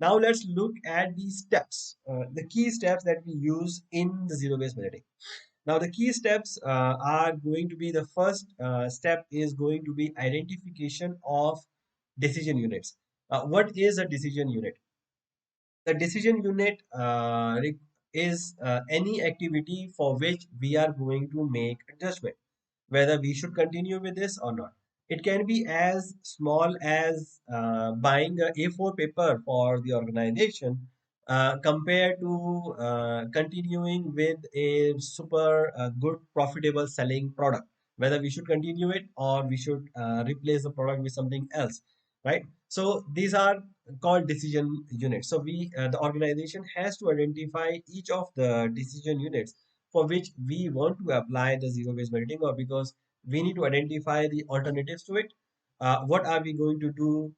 Now let's look at the steps, the key steps that we use in the zero-based budgeting. Now the key steps are going to be, the first step is going to be identification of decision units. What is a decision unit? The decision unit is any activity for which we are going to make a judgment whether we should continue with this or not. It can be as small as buying a A4 paper for the organization compared to continuing with a super good profitable selling product. Whether we should continue it or we should replace the product with something else, right? So these are called decision units. So the organization has to identify each of the decision units for which we want to apply the zero-based budgeting, or because we need to identify the alternatives to it. What are we going to do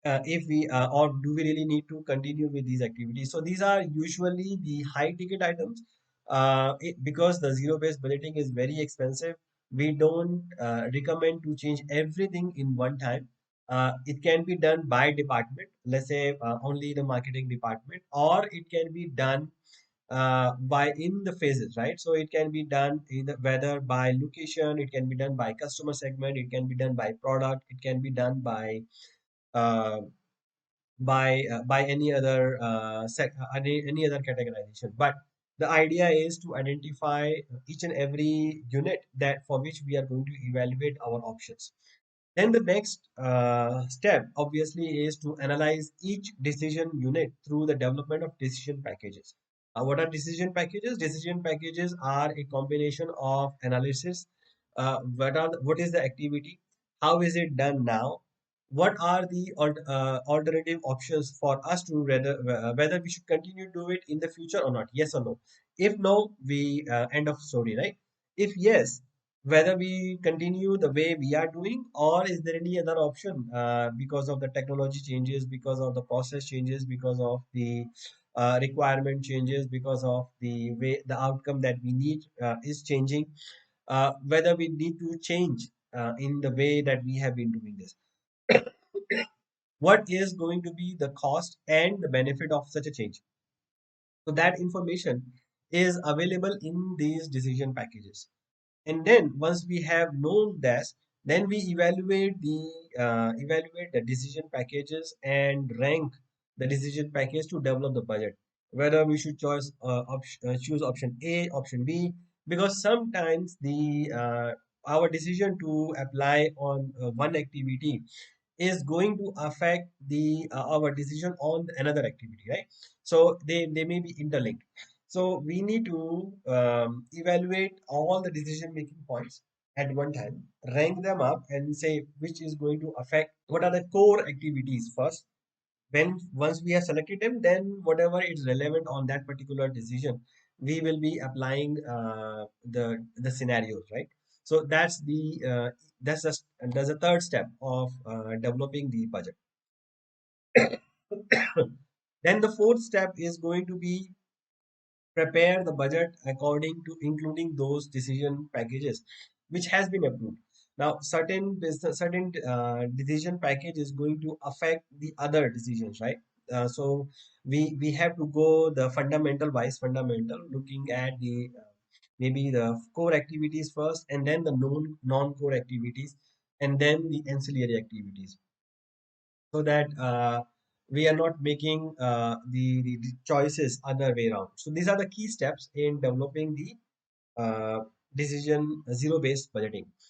if we or do we really need to continue with these activities? So these are usually the high ticket items. Because the zero-based budgeting is very expensive, we don't recommend to change everything in one time. It can be done by department, let's say only the marketing department, or it can be done by in the phases, right? So it can be done either whether by location, it can be done by customer segment, it can be done by product, it can be done uh, by any other any other categorization. But the idea is to identify each and every unit that for which we are going to evaluate our options. Then the next step obviously is to analyze each decision unit through the development of decision packages. What are decision packages? Decision packages are a combination of analysis. What is the activity? How is it done now? What are the alternative options for us to whether we should continue to do it in the future or not? Yes or no? If no, we end of story, right? If yes, whether we continue the way we are doing, or is there any other option because of the technology changes, because of the process changes, because of the requirement changes, because of the way the outcome that we need is changing, whether we need to change in the way that we have been doing this. What is going to be the cost and the benefit of such a change? So that information is available in these decision packages. And then once we have known that, then we evaluate the decision packages and rank the decision package to develop the budget, whether we should choose option A, option B, because sometimes the our decision to apply on one activity is going to affect the our decision on another activity, right? So they may be interlinked. So we need to evaluate all the decision making points at one time, rank them up, and say which is going to affect, what are the core activities first. When once we have selected them, then whatever is relevant on that particular decision, we will be applying the scenarios, right? So that's the third step of developing the budget. Then the fourth step is going to be prepare the budget according to including those decision packages which has been approved. Now certain decision package is going to affect the other decisions, right? So we have to go the fundamental, looking at the maybe the core activities first, and then the non-core activities, and then the ancillary activities, so that we are not making the choices other way around. So these are the key steps in developing the decision zero-based budgeting.